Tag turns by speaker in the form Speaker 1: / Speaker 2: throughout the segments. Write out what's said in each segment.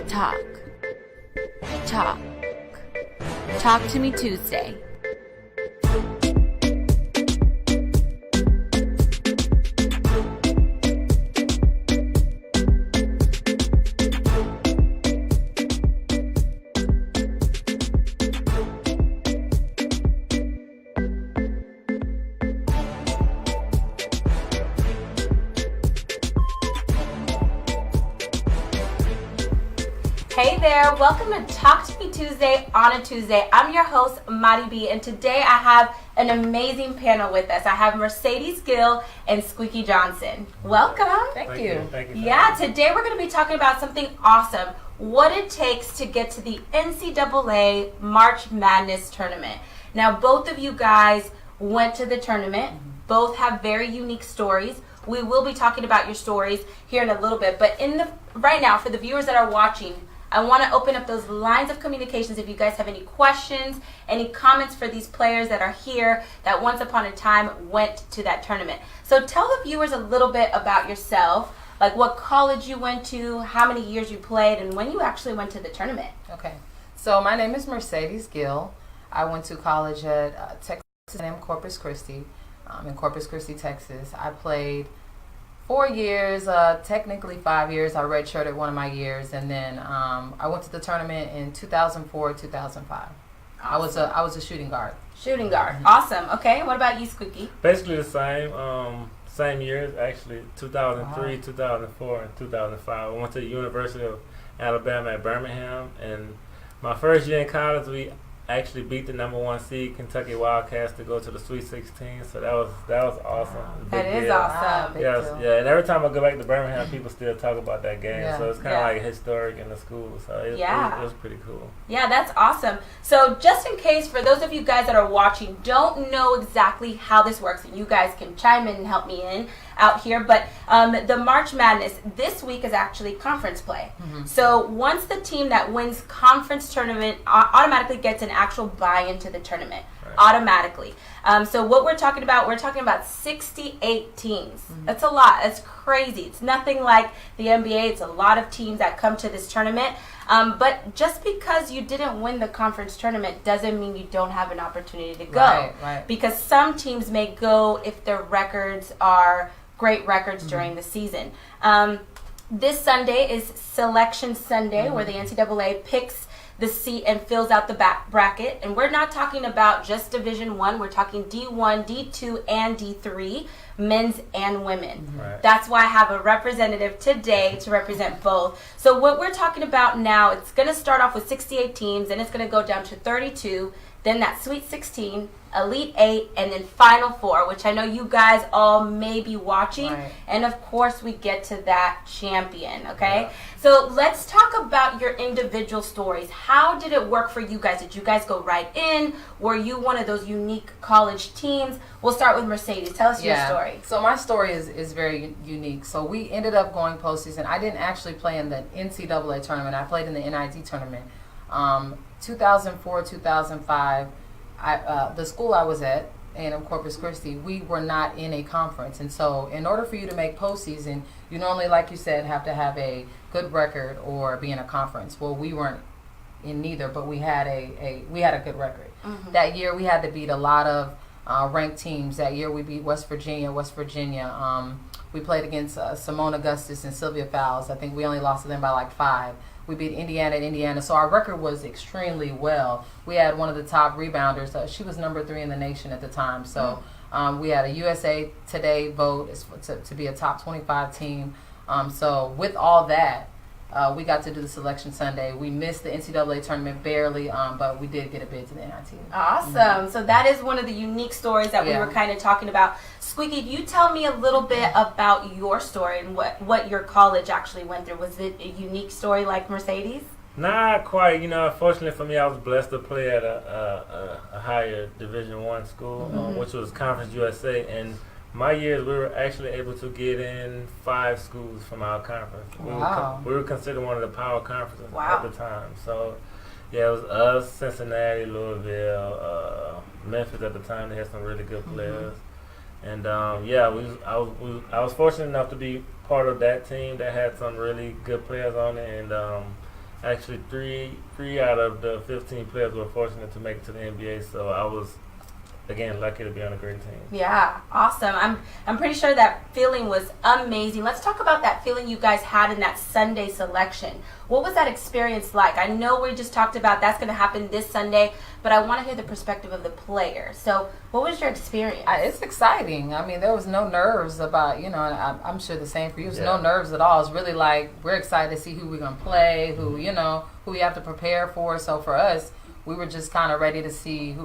Speaker 1: Talk. Talk. Talk to me Tuesday.
Speaker 2: Hey there, welcome to Talk to Me Tuesday on a Tuesday. I'm your host, Madi B, and today I have an amazing panel with us. I have Mercedes Gill and Squeaky Johnson. Welcome.
Speaker 3: Thank you.
Speaker 2: Yeah, today we're going to be talking about something awesome, what it takes to get to the NCAA March Madness tournament. Now, both of you guys went to the tournament. Both have very unique stories. We will be talking about your stories here in a little bit, but right now, for the viewers that are watching, I want to open up those lines of communications if you guys have any questions, any comments for these players that are here that once upon a time went to that tournament. So tell the viewers a little bit about yourself, like what college you went to, how many years you played, and when you actually went to the tournament.
Speaker 3: Okay. So my name is Mercedes Gill. I went to college at Texas A&M Corpus Christi, in Corpus Christi, Texas. I played 4 years, technically 5 years. I redshirted one of my years, and then I went to the tournament in 2004, 2005. Awesome. I was a shooting guard.
Speaker 2: Shooting guard. Awesome. Okay. What about you, Squeaky?
Speaker 4: Basically the same years, actually, 2003, 2004, and 2005. I went to the University of Alabama at Birmingham, and my first year in college, we actually beat the #1 seed Kentucky Wildcats to go to the Sweet 16. So that was awesome.
Speaker 2: That is awesome.
Speaker 4: Yes, yeah. And every time I go back to Birmingham, people still talk about that game.
Speaker 3: Yeah.
Speaker 4: So it's kind of like historic in the school. So it was pretty cool.
Speaker 2: Yeah, that's awesome. So just in case, for those of you guys that are watching, don't know exactly how this works, and you guys can chime in and help me in out here, but the March Madness this week is actually conference play. So once the team that wins conference tournament automatically gets an actual buy-in to the tournament. Automatically. So what we're talking about 68 teams. That's a lot. That's crazy. It's nothing like the NBA. It's a lot of teams that come to this tournament. But just because you didn't win the conference tournament doesn't mean you don't have an opportunity to go.
Speaker 3: Right.
Speaker 2: Because some teams may go if their records are great records during the season. This Sunday is Selection Sunday, where the NCAA picks the seat and fills out the bracket. And we're not talking about just Division I. We're talking D1, D2, and D3, men's and women.
Speaker 4: Right.
Speaker 2: That's why I have a representative today to represent both. So what we're talking about now, it's going to start off with 68 teams, then it's going to go down to 32, then that Sweet 16, Elite 8, and then Final 4, which I know you guys all may be watching.
Speaker 3: Right.
Speaker 2: And of course, we get to that champion, okay? Yeah. So let's talk about your individual stories. How did it work for you guys? Did you guys go right in? Were you one of those unique college teams? We'll start with Mercedes. Tell us your story.
Speaker 3: So my story is very unique. So we ended up going postseason. I didn't actually play in the NCAA tournament. I played in the NIT tournament. 2004, 2005, the school I was at, A&M Corpus Christi, we were not in a conference. And so in order for you to make postseason, you normally, like you said, have to have a good record or be in a conference. Well, we weren't in neither, but we had a good record. That year we had to beat a lot of ranked teams. That year we beat West Virginia. We played against Simone Augustus and Sylvia Fowles. I think we only lost to them by like 5. We beat Indiana. So our record was extremely well. We had one of the top rebounders. She was number 3 in the nation at the time. So we had a USA Today vote to be a top 25 team. So with all that, we got to do the Selection Sunday. We missed the NCAA tournament barely, but we did get a bid to the NIT.
Speaker 2: Awesome. So that is one of the unique stories that we were kind of talking about. Squeaky, you tell me a little bit about your story and what your college actually went through. Was it a unique story like Mercedes?
Speaker 4: Not quite. Fortunately for me, I was blessed to play at a higher Division I school, which was Conference USA, and my years, we were actually able to get in 5 schools from our conference. We were considered one of the power conferences at the time. So, yeah, it was us, Cincinnati, Louisville, Memphis at the time. They had some really good players. And I was fortunate enough to be part of that team that had some really good players on it, and actually three out of the 15 players were fortunate to make it to the NBA. So I was, again, lucky to be on a great team.
Speaker 2: Yeah, awesome. I'm pretty sure that feeling was amazing. Let's talk about that feeling you guys had in that Sunday selection. What was that experience like? I know we just talked about that's going to happen this Sunday, but I want to hear the perspective of the player. So what was your experience?
Speaker 3: It's exciting. I mean, there was no nerves about, and I'm sure the same for you. There's no nerves at all. It's really like we're excited to see who we're going to play, who we have to prepare for. So for us, we were just kind of ready to see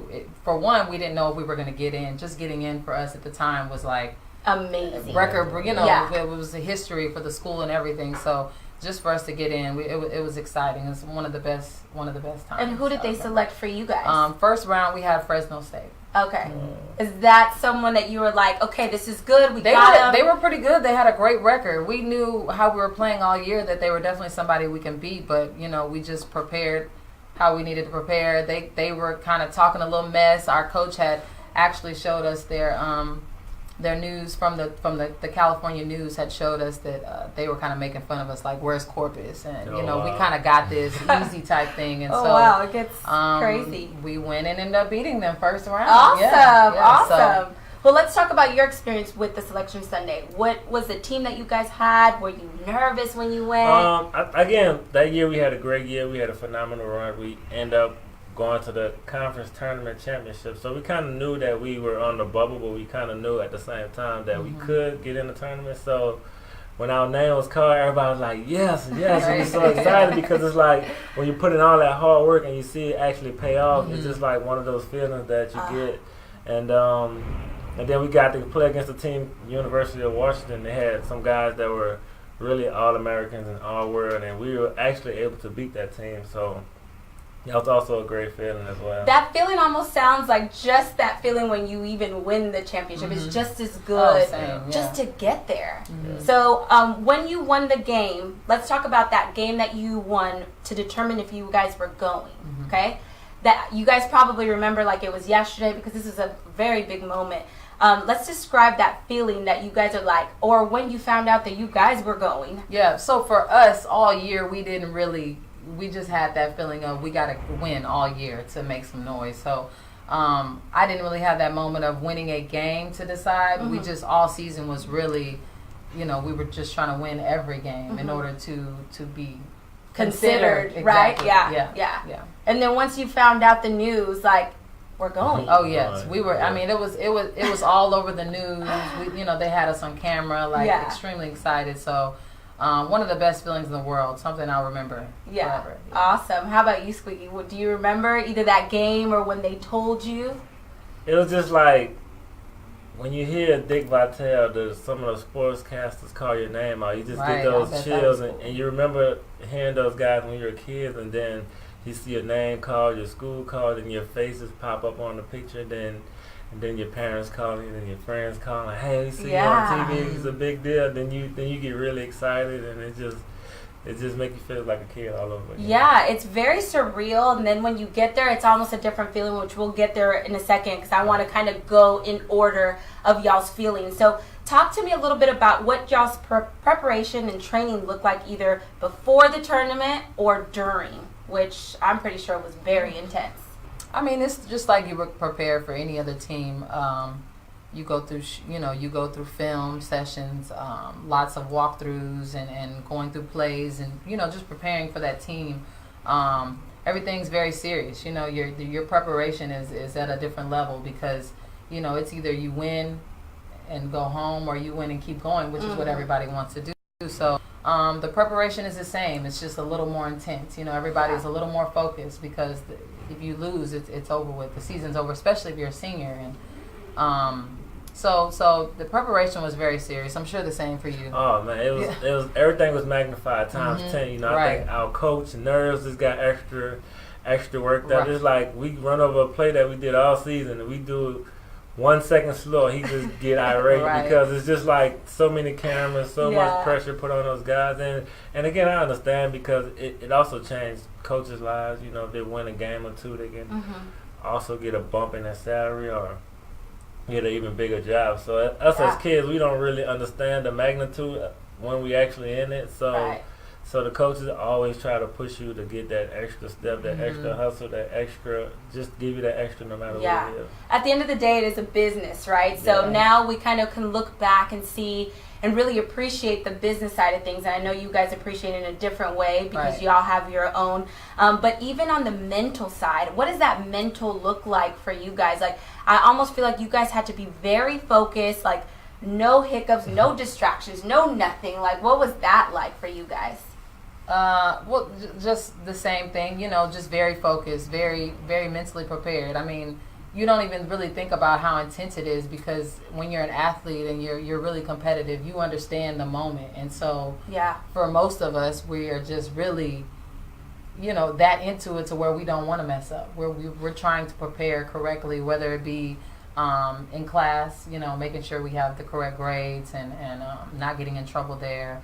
Speaker 3: for one, we didn't know if we were going to get in. Just getting in for us at the time was like
Speaker 2: amazing.
Speaker 3: Record, it was a history for the school and everything. So just for us to get in, it was exciting. It's one of the best times.
Speaker 2: And who did they select for you guys?
Speaker 3: First round, we had Fresno State.
Speaker 2: Okay. Is that someone that you were like, okay, this is good, they got them?
Speaker 3: They were pretty good. They had a great record. We knew how we were playing all year that they were definitely somebody we can beat, but, we just prepared how we needed to prepare. They were kind of talking a little mess. Our coach had actually showed us their news from the California news had showed us that they were kind of making fun of us, like, where's Corpus? And, we kind of got this easy type thing. And
Speaker 2: wow, it gets crazy.
Speaker 3: We went and ended up beating them first round.
Speaker 2: Awesome, awesome.
Speaker 3: So,
Speaker 2: well, let's talk about your experience with the selection Sunday. What was the team that you guys had? Were you nervous when you went?
Speaker 4: Again, that year we had a great year. We had a phenomenal run. We ended up going to the conference tournament championship. So we kind of knew that we were on the bubble, but we kind of knew at the same time that we could get in the tournament. So when our name was called, everybody was like, yes. We were so excited because it's like when you put in all that hard work and you see it actually pay off, it's just like one of those feelings that you get. And then we got to play against the team, University of Washington. They had some guys that were really All-Americans and All-World, and we were actually able to beat that team. So that was also a great feeling as well.
Speaker 2: That feeling almost sounds like just that feeling when you even win the championship. It's just as good just to get there. So when you won the game, let's talk about that game that you won to determine if you guys were going, okay? That you guys probably remember like it was yesterday because this is a very big moment. Let's describe that feeling that you guys are like, or when you found out that you guys were going.
Speaker 3: Yeah, so for us all year, we just had that feeling of we got to win all year to make some noise. So I didn't really have that moment of winning a game to decide. We just, all season was really, we were just trying to win every game in order to be considered.
Speaker 2: Right?
Speaker 3: Exactly.
Speaker 2: Yeah. And then once you found out the news, like, we're going.
Speaker 3: Oh yes, we were. I mean, it was all over the news. They had us on camera, like extremely excited. So, one of the best feelings in the world. Something I'll remember forever. Yeah.
Speaker 2: Awesome. How about you, Squeaky? Do you remember either that game or when they told you?
Speaker 4: It was just like when you hear Dick Vitale, some of the sportscasters call your name out. You just get those chills, and you remember hearing those guys when you were kids, and then you see your name called, your school called, and your faces pop up on the picture. And then your parents calling, and then your friends calling, hey, we see you on TV. It's a big deal. Then you get really excited, and it just makes you feel like a kid all over again.
Speaker 2: Yeah, it's very surreal. And then when you get there, it's almost a different feeling, which we'll get there in a second because I want to kind of go in order of y'all's feelings. So talk to me a little bit about what y'all's preparation and training looked like either before the tournament or during, which I'm pretty sure was very intense.
Speaker 3: I mean, it's just like you were prepared for any other team. You go through, you go through film sessions, lots of walkthroughs and going through plays and, just preparing for that team. Everything's very serious. Your preparation is at a different level because, it's either you win and go home or you win and keep going, which is what everybody wants to do. So the preparation is the same. It's just a little more intense. Everybody's a little more focused because if you lose, it's over with. The season's over, especially if you're a senior. And so the preparation was very serious. I'm sure the same for you.
Speaker 4: Oh man, it was everything was magnified times 10. I think our coach nerves just got extra worked up. It's like we run over a play that we did all season, and we do 1 second slow, he just get irate because it's just like so many cameras, so much pressure put on those guys. And again, I understand because it also changed coaches' lives. If they win a game or two, they can also get a bump in their salary or get an even bigger job. So us
Speaker 2: Yeah.
Speaker 4: as kids, we don't really understand the magnitude when we actually in it. So
Speaker 2: Right.
Speaker 4: so the coaches always try to push you to get that extra step, that extra hustle, that extra, just give you that extra no matter
Speaker 2: Yeah.
Speaker 4: what it is.
Speaker 2: At the end of the day, it is a business, right? So
Speaker 4: Yeah.
Speaker 2: now we kind of can look back and see and really appreciate the business side of things. And I know you guys appreciate it in a different way because
Speaker 3: Right.
Speaker 2: y'all have your own. But even on the mental side, what does that mental look like for you guys? Like, I almost feel like you guys had to be very focused, like no hiccups, no distractions, no nothing. Like, what was that like for you guys?
Speaker 3: Well, just the same thing, just very focused, very, very mentally prepared. I mean, you don't even really think about how intense it is because when you're an athlete and you're really competitive, you understand the moment. And so
Speaker 2: Yeah.
Speaker 3: for most of us, we are just really, that into it to where we don't want to mess up. We're trying to prepare correctly, whether it be in class, making sure we have the correct grades and not getting in trouble there.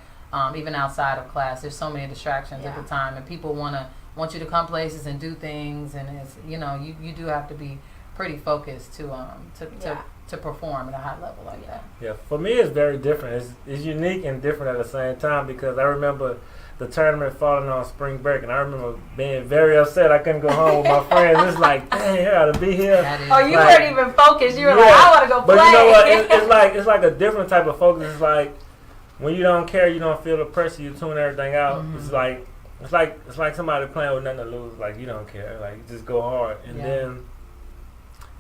Speaker 3: Even outside of class, there's so many distractions at the time, and people want you to come places and do things, and it's you do have to be pretty focused to perform at a high level like that.
Speaker 4: Yeah, for me it's very different. It's unique and different at the same time because I remember the tournament falling on spring break, and I remember being very upset. I couldn't go home with my friends. It's like, dang, I gotta be here.
Speaker 2: Oh, you
Speaker 4: like,
Speaker 2: weren't even focused. You were like, I want to go play.
Speaker 4: But you know what? It's like a different type of focus. It's like when you don't care, you don't feel the pressure. You tune everything out.
Speaker 3: Mm-hmm.
Speaker 4: It's like somebody playing with nothing to lose. Like you don't care. Like you just go hard, and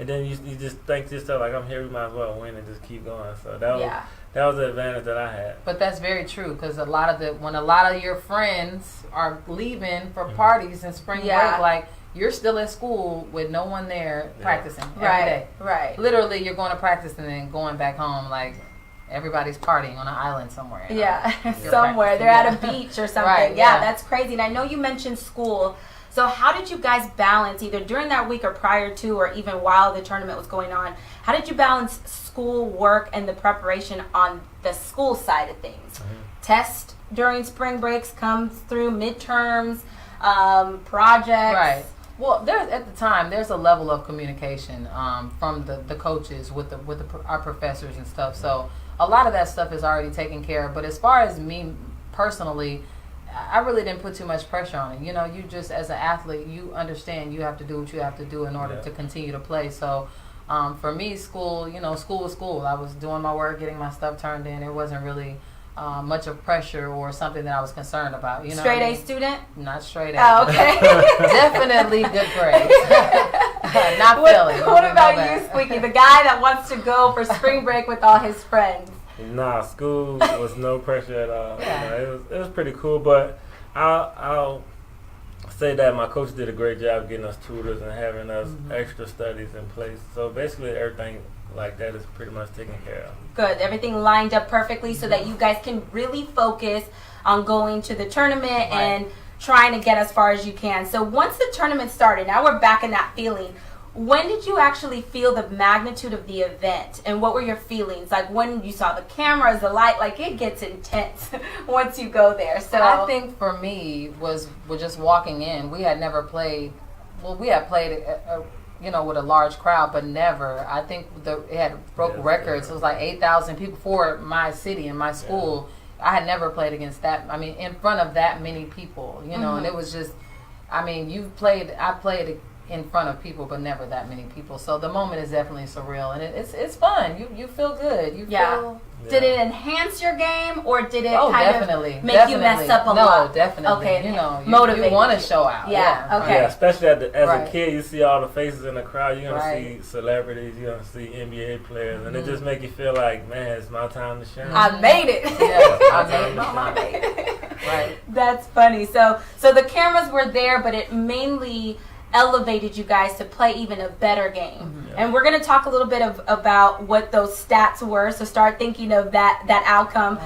Speaker 4: then you just think to yourself like, I'm here. We might as well win and just keep going. So that was the advantage that I had.
Speaker 3: But that's very true because when a lot of your friends are leaving for parties and spring break, like you're still at school with no one there practicing every day.
Speaker 2: Right.
Speaker 3: Literally, you're going to practice and then going back home like everybody's partying on an island somewhere.
Speaker 2: Yeah, somewhere. They're at a beach or something.
Speaker 3: Right,
Speaker 2: yeah, that's crazy. And I know you mentioned school. So how did you guys balance, either during that week or prior to or even while the tournament was going on, how did you balance school, work, and the preparation on the school side of things?
Speaker 4: Mm-hmm.
Speaker 2: Test during spring breaks, comes through midterms, projects.
Speaker 3: Right. Well, there's a level of communication from the coaches with our professors and stuff. So a lot of that stuff is already taken care of. But as far as me personally, I really didn't put too much pressure on it. You just as an athlete, you understand you have to do what you have to do in order to continue to play. So for me, school was school. I was doing my work, getting my stuff turned in. It wasn't really much of pressure or something that I was concerned about.
Speaker 2: Straight A student?
Speaker 3: Not straight A.
Speaker 2: Oh, okay.
Speaker 3: Definitely good grades. Not failing.
Speaker 2: What about you, Squeaky, the guy that wants to go for spring break with all his friends?
Speaker 4: Nah, school was no pressure at all. It was pretty cool, but I'll say that my coach did a great job getting us tutors and having us extra studies in place. So basically everything like that is pretty much taken care of.
Speaker 2: Good. Everything lined up perfectly so that you guys can really focus on going to the tournament and trying to get as far as you can. So once the tournament started, now we're back in that feeling. When did you actually feel the magnitude of the event, and what were your feelings? Like when you saw the cameras, the light, like it gets intense once you go there. So
Speaker 3: I think for me was just walking in. We had never played. Well, we had played, with a large crowd, but never. I think it had broke records. It was like 8,000 people for my city and my school. I had never played against that. I mean, in front of that many people, and it was just. I mean, I played in front of people, but never that many people. So the moment is definitely surreal, and it's fun. You feel good. You feel.
Speaker 2: Did it enhance your game, or did it
Speaker 3: definitely
Speaker 2: make you mess up a lot?
Speaker 3: No, definitely.
Speaker 2: Okay,
Speaker 3: You want to show out.
Speaker 2: Yeah. Okay.
Speaker 4: Yeah, especially as a kid, you see all the faces in the crowd. You're gonna see celebrities. You're gonna see NBA players, and it just make you feel like, man, it's my time to shine.
Speaker 2: I made it.
Speaker 3: I made it. Right.
Speaker 2: That's funny. So the cameras were there, but it mainly elevated you guys to play even a better game. And we're going to talk a little bit about what those stats were, so start thinking of that outcome.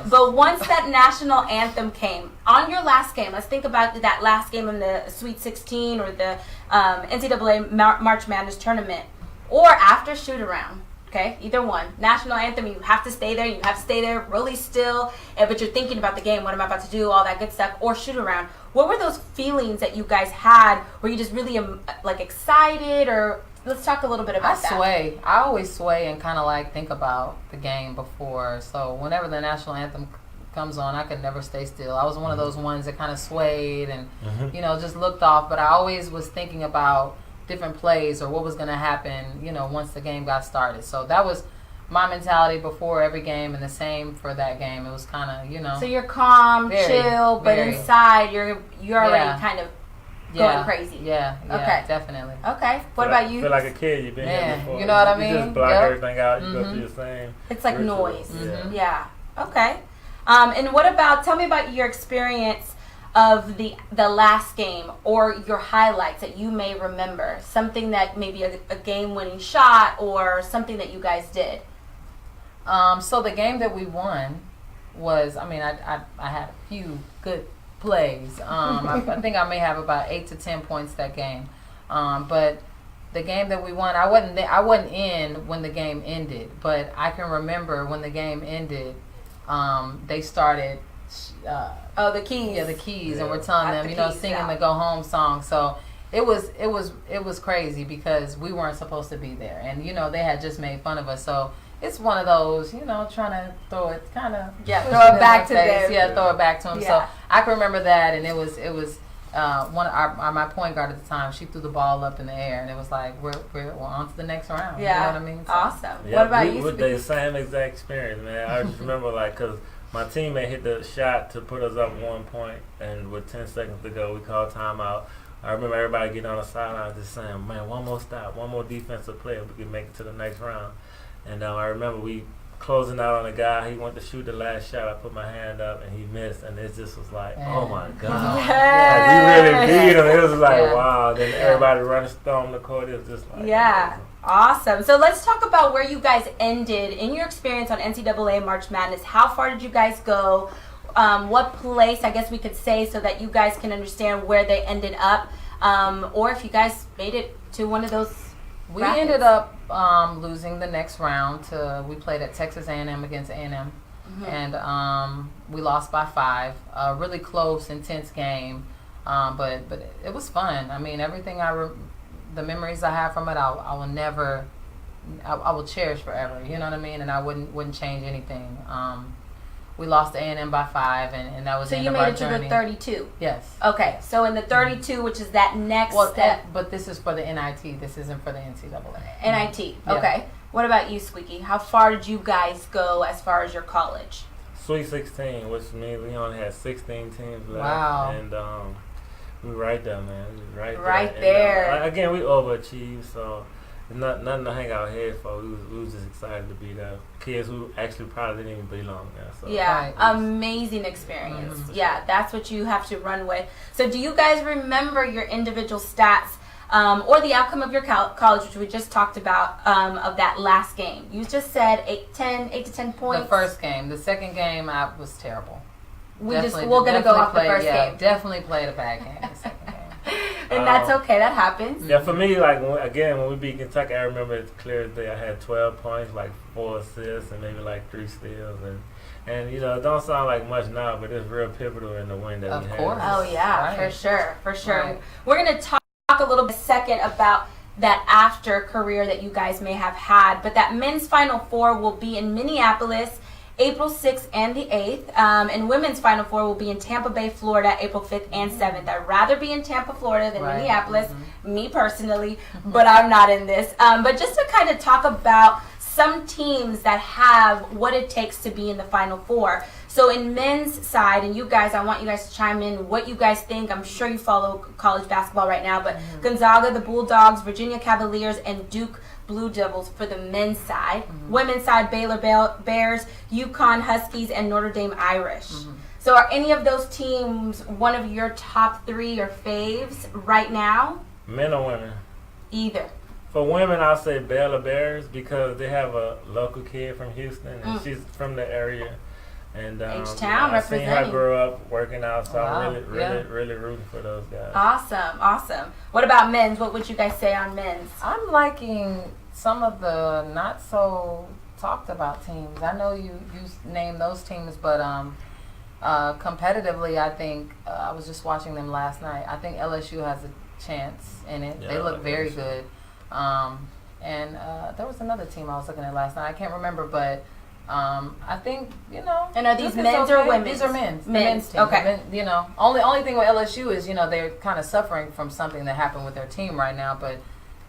Speaker 2: But once that national anthem came, on your last game, let's think about that last game in the Sweet 16 or the NCAA March Madness tournament, or after shoot-around. Okay, either one. National anthem, you have to stay there. You have to stay there really still. But you're thinking about the game. What am I about to do? All that good stuff. Or shoot around. What were those feelings that you guys had? Were you just really like excited? Or let's talk a little bit about that.
Speaker 3: I sway. I always sway and kind of like think about the game before. So whenever the national anthem comes on, I could never stay still. I was one of those ones that kind of swayed and you know, just looked off. But I always was thinking about different plays or what was going to happen, you know, once the game got started. So that was my mentality before every game, and the same for that game. It was kind of, you know.
Speaker 2: So you're calm, chill, but
Speaker 3: very.
Speaker 2: Inside you're already kind of going crazy.
Speaker 3: Yeah,
Speaker 2: okay,
Speaker 3: definitely.
Speaker 2: Okay. What about you?
Speaker 4: Feel like a kid. You've been here before.
Speaker 3: You know what I mean?
Speaker 4: You just block everything out. You go through the same.
Speaker 2: It's like
Speaker 4: ritual.
Speaker 2: noise. Yeah. Okay. And what about? Tell me about your experience of the last game or your highlights that you may remember. Something that maybe a game-winning shot or something that you guys did.
Speaker 3: So the game that we won was, I mean, I had a few good plays. I think I may have about 8 to 10 points that game. But the game that we won, I wasn't in when the game ended, but I can remember when the game ended, they started
Speaker 2: the keys.
Speaker 3: Yeah, the keys, and we're telling them,
Speaker 2: the
Speaker 3: you know,
Speaker 2: keys,
Speaker 3: singing the go home song. So it was crazy because we weren't supposed to be there, and you know they had just made fun of us. So it's one of those, you know, trying to throw it throw it
Speaker 2: back to them.
Speaker 3: Yeah, throw it back to them.
Speaker 2: Yeah.
Speaker 3: So I can remember that, and it was one of my point guard at the time. She threw the ball up in the air, and it was like we're on to the next round.
Speaker 2: Yeah,
Speaker 3: you know what I mean? So,
Speaker 2: awesome.
Speaker 4: Yeah,
Speaker 2: what about you?
Speaker 4: With the same exact experience, man. I just remember like because my teammate hit the shot to put us up 1 point, and with 10 seconds to go, we called timeout. I remember everybody getting on the sideline just saying, "Man, one more stop, one more defensive play, and we can make it to the next round." And I remember we closing out on a guy. He went to shoot the last shot. I put my hand up, and he missed. And it just was like, oh, my God. Like, we really beat him. It was like, wow. Then everybody running, storming the court. It was just like, amazing.
Speaker 2: Awesome. So let's talk about where you guys ended in your experience on NCAA March Madness. How far did you guys go? What place, I guess we could say, so that you guys can understand where they ended up, or if you guys made it to one of those
Speaker 3: We
Speaker 2: brackets.
Speaker 3: ended up losing the next round. We played at Texas A&M against A&M, and we lost by 5. A really close, intense game, but it was fun. I mean, everything the memories I have from it, I will never, I will cherish forever. You know what I mean? And I wouldn't change anything. We lost to A&M by 5, and that was the end of our journey. So you made it to the 32?
Speaker 2: Yes. Okay, so in the 32, which is that next step.
Speaker 3: But this is for the NIT. This isn't for the NCAA.
Speaker 2: NIT,
Speaker 3: Yeah.
Speaker 2: okay. What about you, Squeaky? How far did you guys go as far as your college?
Speaker 4: Sweet 16, which means we only had 16 teams left.
Speaker 3: Wow.
Speaker 4: And we were right there, man. We were
Speaker 2: Right
Speaker 4: there.
Speaker 2: there.
Speaker 4: And, again, we overachieved, so nothing to hang our head for. We was just excited to be there. Kids who actually probably didn't even belong there. So.
Speaker 2: Yeah, amazing experience. Yeah, that's what you have to run with. So do you guys remember your individual stats or the outcome of your college, which we just talked about, of that last game? You just said 8 to 10 points.
Speaker 3: The first game. The second game, I was terrible.
Speaker 2: We're going to go off the first game.
Speaker 3: Definitely played a bad game the second game.
Speaker 2: And that's okay. That happens.
Speaker 4: Yeah, for me, like when we beat Kentucky, I remember it clear as day. I had 12 points, like 4 assists, and maybe like 3 steals, and you know, it don't sound like much now, but it's real pivotal in the win that we had.
Speaker 3: Of course.
Speaker 2: Oh yeah,
Speaker 3: Right.
Speaker 2: for sure.
Speaker 3: Right.
Speaker 2: We're gonna talk a little bit second about that after career that you guys may have had, but that men's Final Four will be in Minneapolis, April 6th and the 8th, and women's Final Four will be in Tampa Bay, Florida, April 5th and 7th. I'd rather be in Tampa, Florida than Minneapolis, me personally, but I'm not in this. But just to kind of talk about some teams that have what it takes to be in the Final Four. So in men's side, and you guys, I want you guys to chime in what you guys think. I'm sure you follow college basketball right now, but Gonzaga, the Bulldogs, Virginia Cavaliers, and Duke Blue Devils for the men's side. Women's side, Baylor Bears, UConn Huskies, and Notre Dame Irish. So are any of those teams one of your top 3 or faves right now?
Speaker 4: Men or women?
Speaker 2: Either.
Speaker 4: For women, I'll say Baylor Bears because they have a local kid from Houston, and she's from the area. And
Speaker 2: H-Town
Speaker 4: I seen her
Speaker 2: representing.
Speaker 4: grow up working out, so
Speaker 3: Wow.
Speaker 4: I'm really rooting for those guys.
Speaker 2: Awesome. What about men's? What would you guys say on men's?
Speaker 3: I'm liking some of the not so talked about teams. I know you named those teams, but competitively, I think I was just watching them last night. I think LSU has a chance in it.
Speaker 4: Yeah,
Speaker 3: They look very
Speaker 4: LSU.
Speaker 3: good. And there was another team I was looking at last night. I can't remember, but I think, you know.
Speaker 2: And are these
Speaker 3: Duke is
Speaker 2: men's or
Speaker 3: okay.
Speaker 2: women's?
Speaker 3: These are men's. The
Speaker 2: Men's,
Speaker 3: men's team.
Speaker 2: okay.
Speaker 3: The men, you know, only thing with LSU is, you know, they're kind of suffering from something that happened with their team right now, but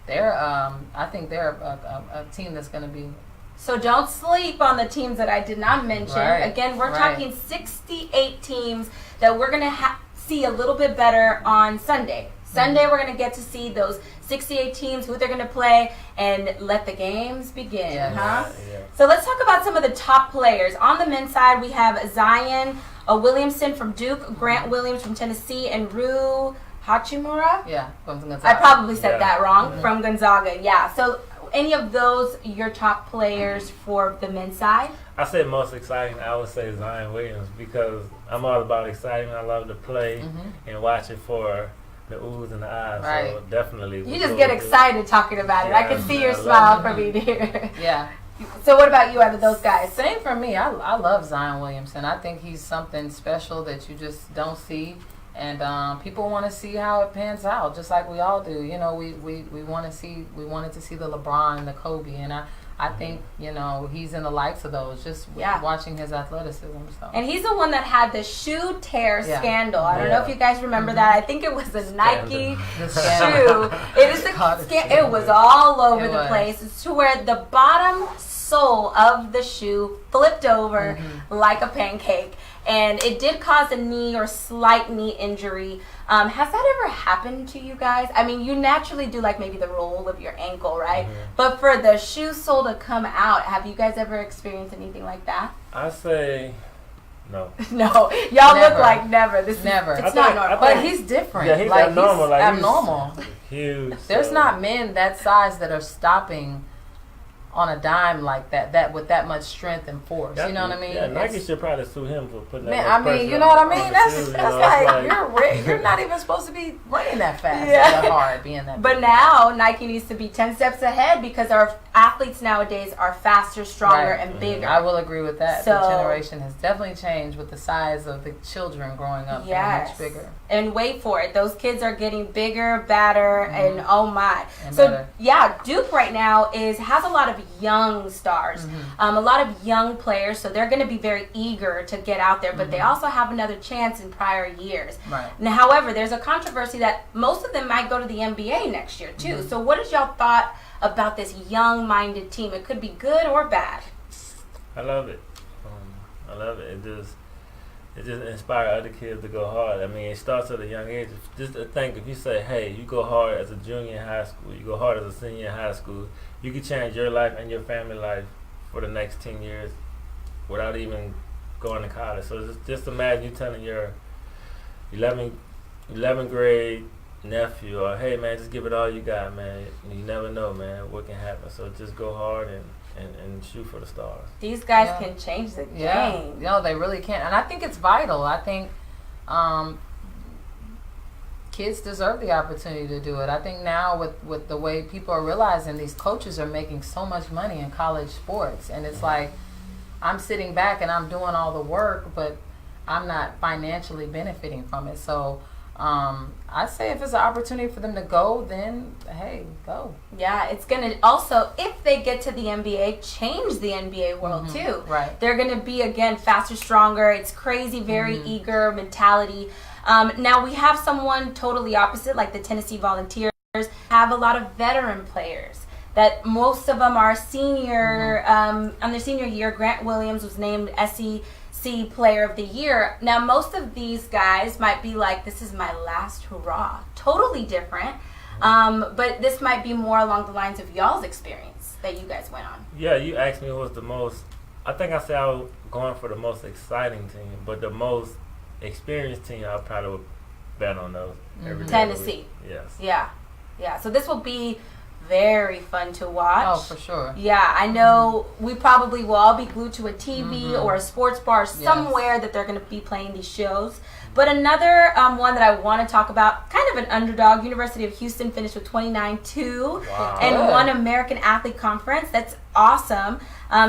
Speaker 3: they're, I think they're a team that's going to be.
Speaker 2: So don't sleep on the teams that I did not mention.
Speaker 3: Right,
Speaker 2: Again, we're
Speaker 3: right.
Speaker 2: talking 68 teams that we're going to see a little bit better on Sunday. Sunday, we're going to get to see those 68 teams, who they're going to play, and let the games begin,
Speaker 3: Yes.
Speaker 2: huh?
Speaker 4: Yeah.
Speaker 2: So let's talk about some of the top players. On the men's side, we have Zion Williamson from Duke, Grant Williams from Tennessee, and Rue Hachimura.
Speaker 3: Yeah. From Gonzaga.
Speaker 2: I probably said
Speaker 4: Yeah.
Speaker 2: that wrong.
Speaker 4: Yeah.
Speaker 2: From Gonzaga, yeah. So any of those your top players for the men's side?
Speaker 4: I say most exciting, I would say Zion Williams, because I'm all about excitement. I love to play and watch it for the oohs and the ahs. So
Speaker 3: Right.
Speaker 4: definitely.
Speaker 2: You just get excited talking about it. I can see your
Speaker 4: I love
Speaker 2: smile
Speaker 4: it.
Speaker 2: from me here.
Speaker 3: Yeah.
Speaker 2: So what about you out of those guys?
Speaker 3: Same for me. I love Zion Williamson. I think he's something special that you just don't see. And people want to see how it pans out, just like we all do. You know, we wanted to see the LeBron and the Kobe, and I think, you know, he's in the likes of those, just
Speaker 2: Yeah.
Speaker 3: watching his athleticism. So.
Speaker 2: And he's the one that had the shoe tear
Speaker 3: Yeah.
Speaker 2: scandal. I don't know
Speaker 4: Yeah.
Speaker 2: if you guys remember that. I think it was a Nike
Speaker 3: The
Speaker 2: shoe.
Speaker 3: scandal.
Speaker 2: It is
Speaker 3: God,
Speaker 2: it was all over
Speaker 3: It
Speaker 2: the
Speaker 3: was.
Speaker 2: place. It's to where the bottom sole of the shoe flipped over like a pancake, and it did cause a knee or slight knee injury. Has that ever happened to you guys? I mean, you naturally do like maybe the roll of your ankle, right? But for the shoe sole to come out, have you guys ever experienced anything like that?
Speaker 4: I say no.
Speaker 2: No, y'all look
Speaker 3: Never.
Speaker 2: like never. This is
Speaker 3: Never.
Speaker 2: It's
Speaker 4: I
Speaker 2: not
Speaker 4: think-
Speaker 2: normal.
Speaker 3: But he's different.
Speaker 4: Yeah, he's
Speaker 3: like,
Speaker 4: abnormal.
Speaker 3: He's
Speaker 4: Like, he's
Speaker 3: abnormal.
Speaker 4: Huge.
Speaker 3: There's
Speaker 4: so-
Speaker 3: not men that size that are stopping on a dime like that with that much strength and force. You know what I mean?
Speaker 4: Yeah, Nike
Speaker 3: It's-
Speaker 4: should probably sue him for putting that
Speaker 3: Man,
Speaker 4: much
Speaker 3: I mean,
Speaker 4: pressure
Speaker 3: you know what I
Speaker 4: on
Speaker 3: mean?
Speaker 4: the
Speaker 3: That's
Speaker 4: shoes, you
Speaker 3: that's
Speaker 4: know,
Speaker 3: like,
Speaker 4: it's
Speaker 3: you're not even supposed to be running that fast,
Speaker 2: Yeah.
Speaker 3: that hard, being that.
Speaker 2: But
Speaker 3: big.
Speaker 2: now Nike needs to be 10 steps ahead because our athletes nowadays are faster, stronger,
Speaker 3: Right.
Speaker 2: and bigger.
Speaker 3: I will agree with that.
Speaker 2: So-
Speaker 3: The generation has definitely changed with the size of the children growing up. Being
Speaker 2: Yes.
Speaker 3: much bigger.
Speaker 2: And wait for it. Those kids are getting bigger, badder, and oh my.
Speaker 3: And
Speaker 2: So
Speaker 3: better.
Speaker 2: yeah, Duke right now has a lot of young stars,
Speaker 3: Mm-hmm.
Speaker 2: a lot of young players. So they're going to be very eager to get out there. But they also have another chance in prior years.
Speaker 3: Mm-hmm. Right.
Speaker 2: Now, however, there's a controversy that most of them might go to the NBA next year too.
Speaker 3: Mm-hmm.
Speaker 2: So what is y'all thought about this young-minded team? It could be good or bad.
Speaker 4: I love it. I love it. It just inspires other kids to go hard. I mean, it starts at a young age. Just to think, if you say, hey, you go hard as a junior in high school, you go hard as a senior in high school, you can change your life and your family life for the next 10 years without even going to college. So just imagine you telling your 11th grade nephew, or hey, man, just give it all you got, man. You never know, man, what can happen. So just go hard and shoot for the stars.
Speaker 2: These guys
Speaker 3: Yeah.
Speaker 2: can change the
Speaker 3: Yeah,
Speaker 2: game.
Speaker 3: no, they really can, and I think it's vital. I think kids deserve the opportunity to do it. I think now with the way people are realizing these coaches are making so much money in college sports, and it's like I'm sitting back and I'm doing all the work, but I'm not financially benefiting from it. So I say if it's an opportunity for them to go, then hey, go.
Speaker 2: Yeah, it's going to also, if they get to the NBA, change the NBA world too.
Speaker 3: Right.
Speaker 2: They're going to be, again, faster, stronger. It's crazy, very eager mentality. Now, we have someone totally opposite, like the Tennessee Volunteers, have a lot of veteran players that most of them are senior, on their senior year. Grant Williams was named SEC Player of the Year. Now, most of these guys might be like, this is my last hurrah. Totally different. But this might be more along the lines of y'all's experience that you guys went on.
Speaker 4: Yeah, you asked me who was the most. I think I said I was going for the most exciting team, but the most experienced team, I probably would bet on those every day of the
Speaker 2: Tennessee.
Speaker 4: week. Yes.
Speaker 2: Yeah. So this will be very fun to watch.
Speaker 3: Oh, for sure.
Speaker 2: Yeah, I know we probably will all be glued to a TV or a sports bar somewhere that they're going to be playing these shows. But another one that I want to talk about, kind of an underdog, University of Houston finished with 29-2 and won American Athlete Conference. That's awesome.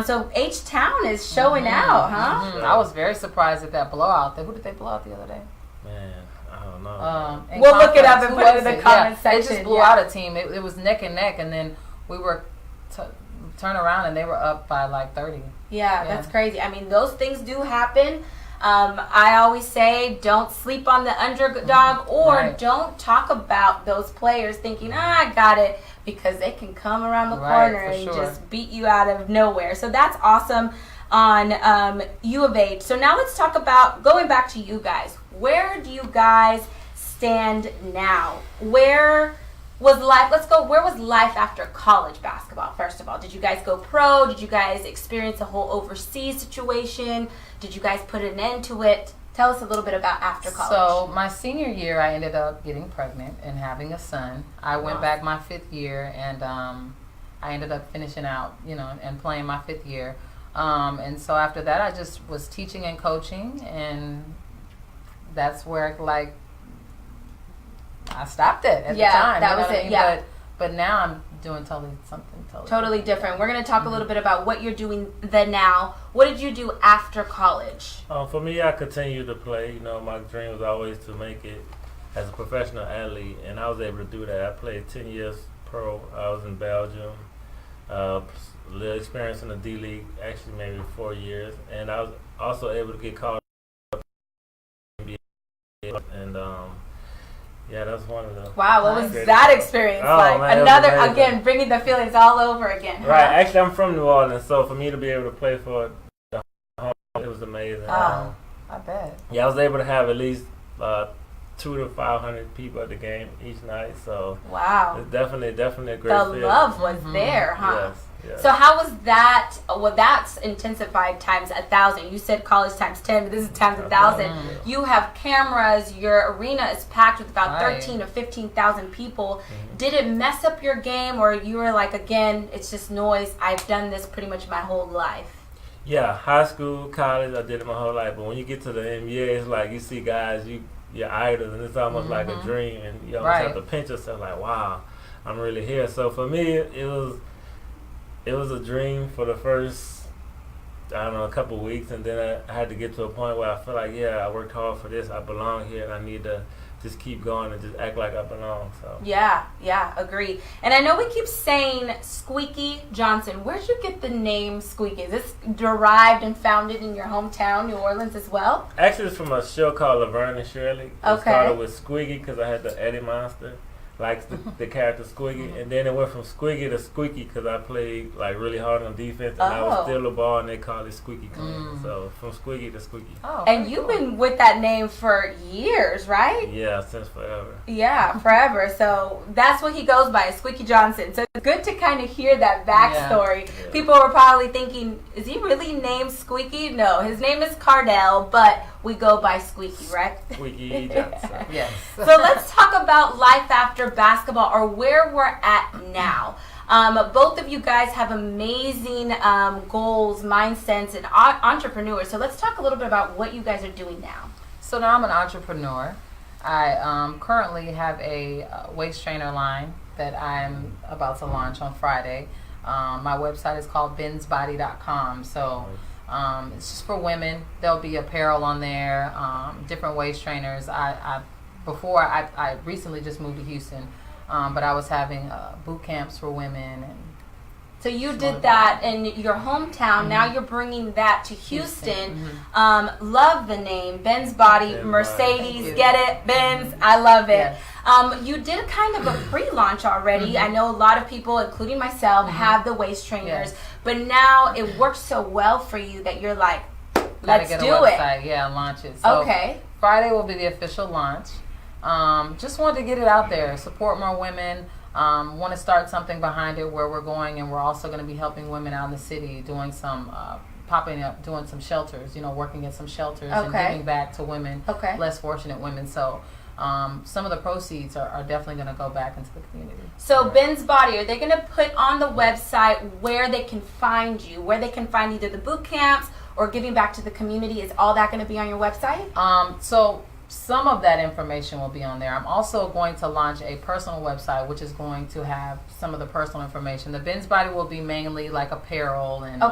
Speaker 2: So H-Town is showing out, huh?
Speaker 3: I was very surprised at that blowout. Who did they blow out the other day?
Speaker 4: Man, I don't know.
Speaker 2: We'll look it up and put it in the comments section.
Speaker 3: They just blew out a team. It was neck and neck, and then we were turn around and they were up by like 30.
Speaker 2: Yeah, that's crazy. I mean, those things do happen. I always say don't sleep on the underdog or don't talk about those players thinking, I got it, because they can come around the corner and just beat you out of nowhere. So that's awesome on U of H. So now let's talk about going back to you guys. Where do you guys stand now? Where was life? Let's go. Where was life after college basketball? First of all, did you guys go pro? Did you guys experience a whole overseas situation? Did you guys put an end to it? Tell us a little bit about after college.
Speaker 3: So my senior year, I ended up getting pregnant and having a son. I went back my 5th year, and I ended up finishing out, and playing my 5th year. And so after that, I just was teaching and coaching, and that's where I stopped it at the time.
Speaker 2: That was it. Yeah.
Speaker 3: But now I'm doing something
Speaker 2: totally different. We're going to talk a little bit about what you're doing now. What did you do after college?
Speaker 4: For me, I continued to play. My dream was always to make it as a professional athlete, and I was able to do that. I played 10 years pro. I was in Belgium. Little experience in the D League, actually maybe 4 years, and I was also able to get called up in the NBA, and that's one of the.
Speaker 2: Wow, what was that experience like?
Speaker 4: Man,
Speaker 2: another, again, bringing the feelings all over again.
Speaker 4: Right, actually, I'm from New Orleans, so for me to be able to play for the home, it was amazing.
Speaker 3: I bet.
Speaker 4: Yeah, I was able to have at least 200 to 500 people at the game each night, so
Speaker 2: wow,
Speaker 4: it's definitely a great.
Speaker 2: The
Speaker 4: feeling.
Speaker 2: love was there, huh?
Speaker 4: Yes.
Speaker 2: So how was that? Well, that's intensified times 1,000. You said college times 10, but this is times 1,000. You have cameras. Your arena is packed with about 13 to 15,000 people. Did it mess up your game, or you were like, again, it's just noise? I've done this pretty much my whole life.
Speaker 4: Yeah, high school, college, I did it my whole life. But when you get to the NBA, it's like you see guys, your idols, and it's almost like a dream, and you almost have to pinch yourself like, wow, I'm really here. So for me, it was a dream for the first, a couple of weeks, and then I had to get to a point where I feel like, I worked hard for this, I belong here, and I need to just keep going and just act like I belong. So
Speaker 2: yeah, agree. And I know we keep saying Squeaky Johnson. Where'd you get the name Squeaky? Is this derived and founded in your hometown, New Orleans, as well?
Speaker 4: Actually, it's from a show called Laverne and Shirley. It started with Squeaky because I had the Eddie Monster. Likes the character Squeaky, and then it went from Squeaky to Squeaky because I played really hard on defense, and I would steal the ball, and they called it Squeaky Clean. So from Squeaky to Squeaky.
Speaker 2: And you've been with that name for years, right?
Speaker 4: Yeah, since forever.
Speaker 2: Yeah, forever. So that's what he goes by, Squeaky Johnson. So it's good to kind of hear that backstory. Yeah. People were probably thinking, is he really named Squeaky? No, his name is Cardell, but we go by Squeaky, right?
Speaker 4: Squeaky Johnson.
Speaker 3: Yes.
Speaker 2: So let's talk about life after basketball, or where we're at now. Both of you guys have amazing goals, mindsets, and entrepreneurs. So let's talk a little bit about what you guys are doing now.
Speaker 3: So now I'm an entrepreneur. I currently have a waist trainer line that I'm about to launch on Friday. My website is called bensbody.com. So it's just for women. There'll be apparel on there, different waist trainers. I recently just moved to Houston, but I was having boot camps for women. And
Speaker 2: so you did that in your hometown. Now you're bringing that to Houston. Love the name, Ben's Body, Mercedes. Get it, Ben's? I love it. Yes. You did kind of a pre-launch already. I know a lot of people, including myself, have the waist trainers, but now it works so well for you that you're like, let's
Speaker 3: get
Speaker 2: do
Speaker 3: a website.
Speaker 2: it.
Speaker 3: Yeah, launch it. So Friday will be the official launch. Just wanted to get it out there, support more women. Want to start something behind it where we're going, and we're also going to be helping women out in the city, doing some popping up, doing some shelters, working at some shelters and giving back to women, less fortunate women. So some of the proceeds are definitely going to go back into the community.
Speaker 2: So Ben's Body, are they going to put on the website where they can find you, where they can find either the boot camps or giving back to the community? Is all that going to be on your website?
Speaker 3: So some of that information will be on there. I'm also going to launch a personal website, which is going to have some of the personal information. The Ben's Body will be mainly like apparel and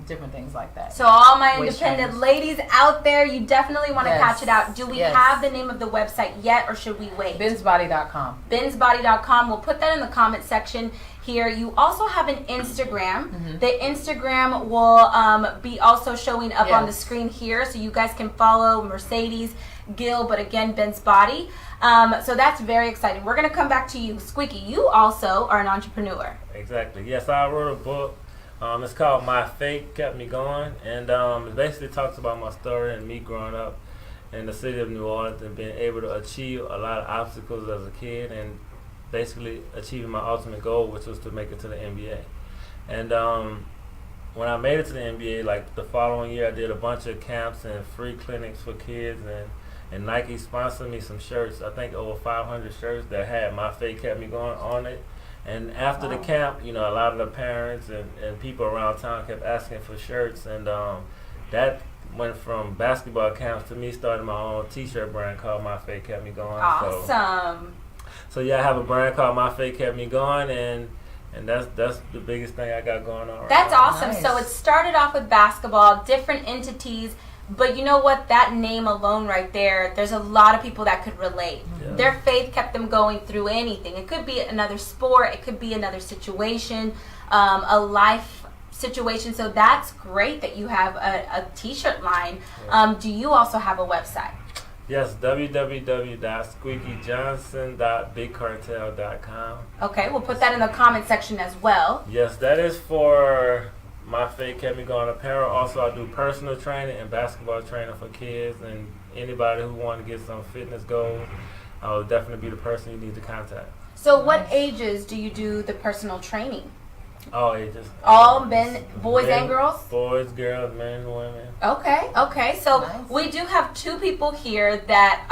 Speaker 3: different things like that.
Speaker 2: So all my
Speaker 3: Waist
Speaker 2: independent
Speaker 3: trainers.
Speaker 2: ladies out there, you definitely want to
Speaker 3: Yes.
Speaker 2: catch it out. Do we
Speaker 3: Yes.
Speaker 2: have the name of the website yet, or should we wait?
Speaker 3: BensBody.com.
Speaker 2: bensbody.com. We'll put that in the comment section here. You also have an Instagram. The Instagram will be also showing up on the screen here, so you guys can follow Mercedes Gill, but again, Ben's Body. So that's very exciting. We're going to come back to you. Squeaky, you also are an entrepreneur.
Speaker 4: Exactly. Yes, I wrote a book. It's called My Fate Kept Me Going, and it basically talks about my story and me growing up in the city of New Orleans and being able to achieve a lot of obstacles as a kid and basically achieving my ultimate goal, which was to make it to the NBA. And when I made it to the NBA, like the following year, I did a bunch of camps and free clinics for kids, and Nike sponsored me some shirts. I think over 500 shirts that had My Fate Kept Me Going on it. And after the camp, you know, a lot of the parents and people around town kept asking for shirts, and that went from basketball camps to me starting my own t-shirt brand called My Fate Kept Me Going.
Speaker 2: Awesome.
Speaker 4: So yeah, I have a brand called My Fate Kept Me Going, and that's the biggest thing I got going on right
Speaker 2: That's
Speaker 4: now.
Speaker 2: awesome.
Speaker 3: Nice.
Speaker 2: So it started off with basketball, different entities, but you know what? That name alone right there, there's a lot of people that could relate.
Speaker 4: Yeah.
Speaker 2: Their faith kept them going through anything. It could be another sport, it could be another situation, a life situation. So that's great that you have a t-shirt line. Do you also have a website?
Speaker 4: Yes, www.squeakyjohnson.bigcartel.com.
Speaker 2: Okay, we'll put that in the comment section as well.
Speaker 4: Yes, that is for My Fate Kept Me Going apparel. Also, I do personal training and basketball training for kids and anybody who want to get some fitness goals. I will definitely be the person you need to contact.
Speaker 2: So what ages do you do the personal training?
Speaker 4: All ages.
Speaker 2: All men, boys
Speaker 4: Men,
Speaker 2: and girls?
Speaker 4: Boys, girls, men, women.
Speaker 2: Okay. So
Speaker 3: Nice.
Speaker 2: we do have two people here that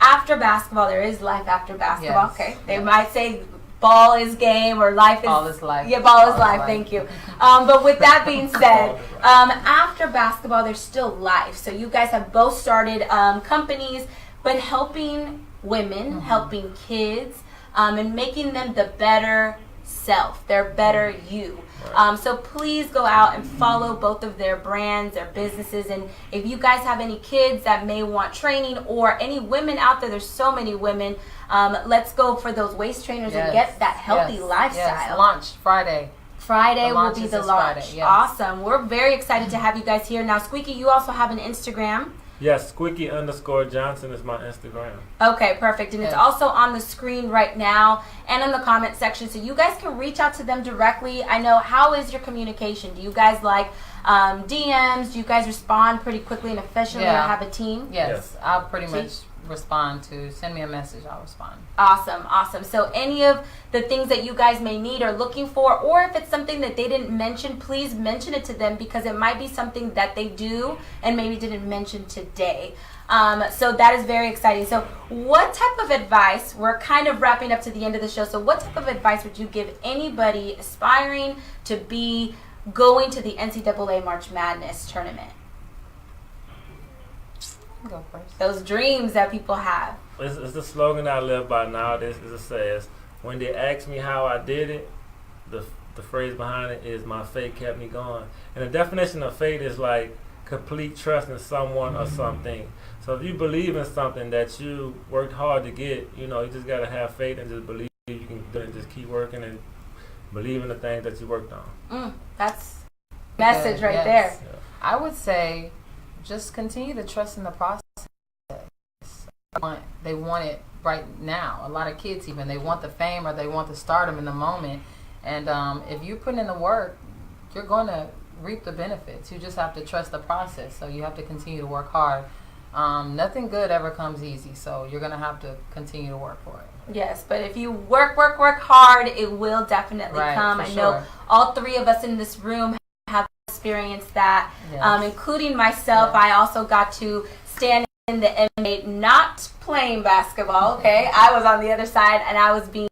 Speaker 2: after basketball, there is life after basketball.
Speaker 3: Yes.
Speaker 2: Okay. They might say ball is game or life is...
Speaker 3: Ball is life.
Speaker 2: Yeah, ball is life. Thank you. But with that being said, after basketball, there's still life. So you guys have both started companies, but helping women, helping kids, and making them the better self, their better you. So please go out and follow both of their brands, their businesses, and if you guys have any kids that may want training or any women out there, there's so many women, let's go for those waist trainers and get that healthy lifestyle.
Speaker 3: Yes. Launch Friday.
Speaker 2: Friday
Speaker 3: The
Speaker 2: will
Speaker 3: launch
Speaker 2: be
Speaker 3: is
Speaker 2: the
Speaker 3: this
Speaker 2: launch.
Speaker 3: Friday, yes.
Speaker 2: Awesome. We're very excited to have you guys here. Now, Squeaky, you also have an Instagram.
Speaker 4: Yes, Squeaky_Johnson is my Instagram.
Speaker 2: Okay, perfect. And it's also on the screen right now and in the comment section. So you guys can reach out to them directly. I know, how is your communication? Do you guys like DMs? Do you guys respond pretty quickly and efficiently or have a team?
Speaker 3: Yes. I'll pretty much respond to, send me a message, I'll respond.
Speaker 2: Awesome. So any of the things that you guys may need or looking for, or if it's something that they didn't mention, please mention it to them because it might be something that they do and maybe didn't mention today. So that is very exciting. So what type of advice, we're kind of wrapping up to the end of the show, so what type of advice would you give anybody aspiring to be going to the NCAA March Madness tournament?
Speaker 3: Go first.
Speaker 2: Those dreams that people have.
Speaker 4: It's the slogan I live by nowadays. It says, when they ask me how I did it, the phrase behind it is my fate kept me going. And the definition of fate is like complete trust in someone or something. So if you believe in something that you worked hard to get, you know, you just got to have faith and just believe you can do it and just keep working and believe in the things that you worked on.
Speaker 2: That's message right there.
Speaker 4: Yeah.
Speaker 3: I would say just continue to trust in the process. They want it right now. A lot of kids even, they want the fame or they want the stardom in the moment. And if you put in the work, you're going to reap the benefits. You just have to trust the process. So you have to continue to work hard. Nothing good ever comes easy. So you're going to have to continue to work for it.
Speaker 2: Yes, but if you work hard, it will definitely come.
Speaker 3: for
Speaker 2: I know
Speaker 3: sure.
Speaker 2: all three of us in this room have experienced that,
Speaker 3: Yes.
Speaker 2: including myself.
Speaker 3: Yes.
Speaker 2: I also got to stand in the NBA, not playing basketball, okay? I was on the other side, and I was being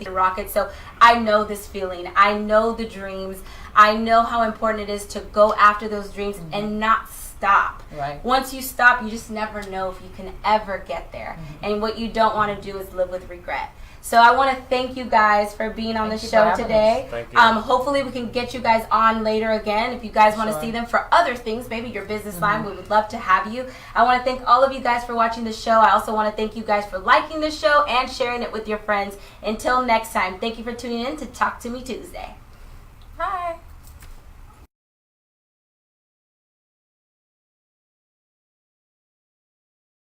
Speaker 2: the Rockets, so I know this feeling. I know the dreams. I know how important it is to go after those dreams and not stop.
Speaker 3: Right.
Speaker 2: Once you stop, you just never know if you can ever get there. And what you don't want to do is live with regret. So I want to thank you guys for being on the show today.
Speaker 4: Thank you.
Speaker 2: Hopefully we can get you guys on later again. If you guys want to see them for other things, maybe your business line, we would love to have you. I want to thank all of you guys for watching the show. I also want to thank you guys for liking the show and sharing it with your friends. Until next time, thank you for tuning in to Talk to Me Tuesday.
Speaker 3: Hi.